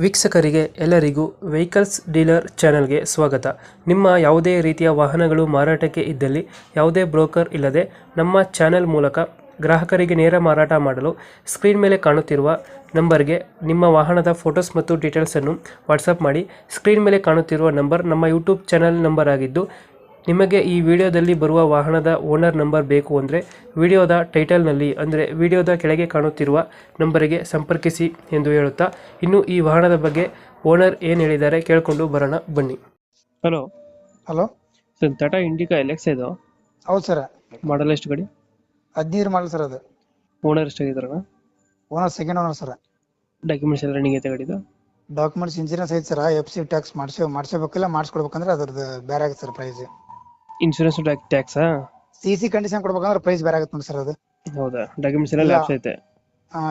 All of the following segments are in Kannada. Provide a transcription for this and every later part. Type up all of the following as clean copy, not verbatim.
ವೀಕ್ಷಕರಿಗೆ ಎಲ್ಲರಿಗೂ ವೆಹಿಕಲ್ಸ್ ಡೀಲರ್ ಚಾನೆಲ್ಗೆ ಸ್ವಾಗತ. ನಿಮ್ಮ ಯಾವುದೇ ರೀತಿಯ ವಾಹನಗಳು ಮಾರಾಟಕ್ಕೆ ಇದ್ದಲ್ಲಿ ಯಾವುದೇ ಬ್ರೋಕರ್ ಇಲ್ಲದೆ ನಮ್ಮ ಚಾನೆಲ್ ಮೂಲಕ ಗ್ರಾಹಕರಿಗೆ ನೇರ ಮಾರಾಟ ಮಾಡಲು ಸ್ಕ್ರೀನ್ ಮೇಲೆ ಕಾಣುತ್ತಿರುವ ನಂಬರ್ಗೆ ನಿಮ್ಮ ವಾಹನದ ಫೋಟೋಸ್ ಮತ್ತು ಡೀಟೇಲ್ಸನ್ನು ವಾಟ್ಸಪ್ ಮಾಡಿ. ಸ್ಕ್ರೀನ್ ಮೇಲೆ ಕಾಣುತ್ತಿರುವ ನಂಬರ್ ನಮ್ಮ ಯೂಟ್ಯೂಬ್ ಚಾನೆಲ್ ನಂಬರ್ ಆಗಿದ್ದು, ನಿಮಗೆ ಈ ವಿಡಿಯೋದಲ್ಲಿ ಬರುವ ವಾಹನದ ಓನರ್ ನಂಬರ್ ಬೇಕು ಅಂದರೆ ವಿಡಿಯೋದ ಟೈಟಲ್ನಲ್ಲಿ ಅಂದರೆ ವಿಡಿಯೋದ ಕೆಳಗೆ ಕಾಣುತ್ತಿರುವ ನಂಬರಿಗೆ ಸಂಪರ್ಕಿಸಿ ಎಂದು ಹೇಳುತ್ತಾ, ಇನ್ನು ಈ ವಾಹನದ ಬಗ್ಗೆ ಓನರ್ ಏನು ಹೇಳಿದ್ದಾರೆ ಕೇಳಿಕೊಂಡು ಬರೋಣ ಬನ್ನಿ. Hello hello sir, Tata Indica LX ಇದು ಹೌದು ಸರ್. ಮಾಡಲ್ ಎಷ್ಟು ಗಾಡಿ? 15 ಮಾಡಲ್ ಸರ್. ಅದು ಓನರ್ ಎಷ್ಟಾಗಿದ್ದಾರಣ? Owner second owner sir. Documents ಎಲ್ಲ ರನ್ನಿಂಗ್ ಐತೆ ಗಾಡಿದು? ಡಾಕ್ಯುಮೆಂಟ್ಸ್ ಇನ್ಸೂರೆನ್ಸ್ ಐತೆ ಸರ್. FC ಟ್ಯಾಕ್ಸ್ ಮಾಡಿಸ್ಬೇಕಿಲ್ಲ, ಮಾಡಿಸ್ಕೊಡ್ಬೇಕಂದ್ರೆ ಅದ್ರದ್ದು ಬೇರೆ ಆಗುತ್ತೆ ಸರ್ ಪ್ರೈಸ್. ಇನ್ಶೂರೆನ್ಸ್ ಟ್ಯಾಕ್ಸಾ? CC ಕಂಡೀಷನ್ ಕೊಡ್ಬೇಕಂದ್ರೆ ಪ್ರೈಸ್ ಬೇರೆ ಆಗುತ್ತೆ ನೋಡಿ ಸರ್ ಅದು. ಹೌದಾ? ಡಾಕ್ಯುಮೆಂಟ್ಸ್ ಎಲ್ಲ ಇಲ್ಲ. ಲ್ಯಾಪ್ಸ್ ಐತೆ?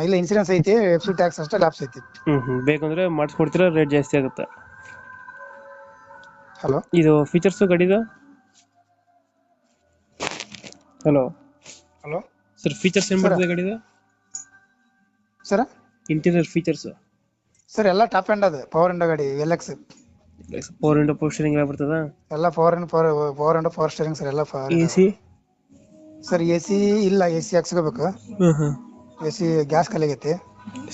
ಇಲ್ಲ, ಇನ್ಸೂರೆನ್ಸ್ ಐತಿ, FC ಟ್ಯಾಕ್ಸ್ ಅಷ್ಟೇ ಲ್ಯಾಪ್ಸ್ ಐತಿ. ಬೇಕಂದ್ರೆ ಮಾಡಿಸ್ಕೊಡ್ತೀರಾ? ರೇಟ್ ಜಾಸ್ತಿ ಆಗುತ್ತೆ. ಹಲೋ, ಇದು ಫೀಚರ್ಸ್ ಗಾಡಿದು? ಹಲೋ ಹಲೋ ಸರ್, ಫೀಚರ್ಸ್ ಏನು ಬರ್ತದೆ ಗಾಡಿದು? ಸರ್ ಇಂಟೀರಿಯರ್ ಫೀಚರ್ಸ್ ಸರ್ ಎಲ್ಲ ಟಾಪ್ ಎಂಡ್ ಅದು. ಪವರ್ ಎಂಡ್ ಗಾಡಿ LX. Power window power steering ಎಲ್ಲ ಬರ್ತದ? ಎಲ್ಲ power end power steering sir. ಎಲ್ಲ AC? ಸರ್ AC ಇಲ್ಲ, AC ಹಾಕ್ಸ್ಕೋಬೇಕು. AC ಗ್ಯಾಸ್ ಖಾಲಿ ಆಗೈತಿ.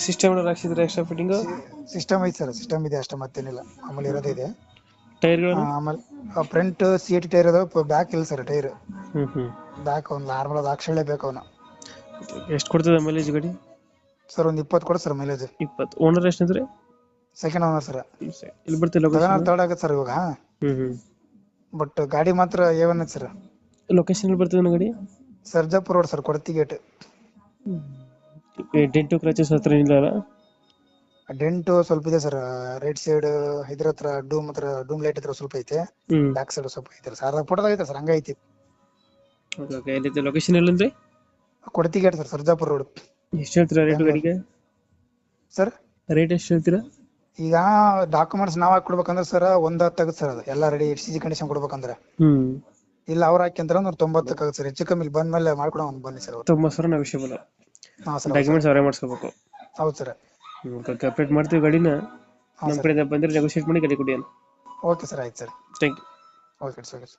ಸಿಸ್ಟಮ್ ಎಲ್ಲ ಹಾಕ್ಸಿದ್ರೆ ಎಕ್ಸ್ಟ್ರಾ ಫಿಟ್ಟಿಂಗ್? ಸಿಸ್ಟಮ್ ಐತಿ ಸರ್, ಸಿಸ್ಟಮ್ ಇದೆ ಅಷ್ಟೇ, ಮತ್ತೇನಿಲ್ಲ. ಆಮೇಲೆ ಇರೋದೇ ಇದೆ. ಟೈರ್ಗಳು? ಆಮೇಲೆ ಫ್ರಂಟ್ ಸೀಟ್ ಟೈರ್ ಅದಾವ, ಬ್ಯಾಕ್ ಇಲ್ಲ ಸರ್ ಟೈರ್. ಬ್ಯಾಕ್ ಒಂದು ನಾರ್ಮಲ್ ಅದು ಹಾಕ್ಸಲೇಬೇಕು ಅವನು. ಎಷ್ಟು ಕೊಡ್ತದೆ ಮೈಲೇಜ್ ಗಾಡಿ? ಸರ್ ಒಂದು 20 ಕೊಡ ಸರ್ ಮೈಲೇಜ್. 20. ಓನರ್ ಎಷ್ಟಂದ್ರೆ? Second owner sir. ಇಲ್ಲಿ ಬರ್ತಿಲ್ಲ ಲೊಕೇಶನ್? ತರ್ಡ್ ಆಗುತ್ತೆ ಸರ್ ಇವಾಗ. ಬಟ್ ಗಾಡಿ ಮಾತ್ರ A1 ಐತೆ ಸರ್. ಲೊಕೇಶನ್ ಎಲ್ಲಿ ಬರ್ತದೆ ಗಾಡಿ? Sarjapur road sir, Kodathi gate. Dent scratches ಹತ್ರ ಇಲ್ಲ? ಡೆಂಟು ಸ್ವಲ್ಪ ಇದೆ ಸರ್. ರೈಟ್ ಸೈಡ್ ಇದ್ರ ಹತ್ರ ಡೂಮ್ ಲೈಟ್ ಹತ್ರ ಸ್ವಲ್ಪ ಐತೆ. ಬ್ಯಾಕ್ ಸೈಡ್ ಸ್ವಲ್ಪ ಐತೆ ಸರ್. ಫೋಟೋ ಐತೆ ಸರ್, ಹಂಗ ಐತಿ. ಲೊಕೇಶನ್ ಎಲ್ಲಂದ್ರೆ? Kodathi gate sir, Sarjapur road. ಎಷ್ಟು ಹೇಳ್ತೀರಾ ರೇಟ್ ಗಾಡಿಗೆ ಸರ್? ರೇಟ್ ಎಷ್ಟು ಹೇಳ್ತೀರಾ? ಈಗ ಡಾಕ್ಯುಮೆಂಟ್ಸ್ ನಾವ್ ಹಾಕಿ ಕೊಡ್ಬೇಕಂದ್ರೆ ಸರ್ 110 ಆಗುತ್ತೆ ಸರ್. ಅದು ಎಲ್ಲ ರೆಡಿ CC ಕಂಡೀಷನ್ ಕೊಡ್ಬೇಕಂದ್ರೆ. ಇಲ್ಲ ಅವ್ರ ಹಾಕಿಂದ್ರೆ 190 ಆಗುತ್ತೆ ಸರ್. ಹೆಚ್ಚು ಕಮ್ಮಿ ಬಂದ್ಮೇಲೆ ಮಾಡ್ಕೊಡೋ ಬನ್ನಿ ಸರ್. 90,000 ನೆಗೋಷಿಯಬಲ್? ಹಾ ಸರ್. ಡಾಕ್ಯುಮೆಂಟ್ಸ್ ಅವರೇ ಮಾಡಿಸ್ಕೋಬೇಕು? ಹೌದು ಸರ್. ಅಪ್ಡೇಟ್ ಮಾಡ್ತೀವಿ ಗಾಡಿನ. ನಮ್ಮ ಕಡೆಯಿಂದ ಬಂದರೆ ನೆಗೋಷಿಯೇಟ್ ಮಾಡಿ ಗಾಡಿ ಕೊಡಿ. ಓಕೆ ಸರ್, ಆಯ್ತು ಸರ್. Thank you. Okay sir.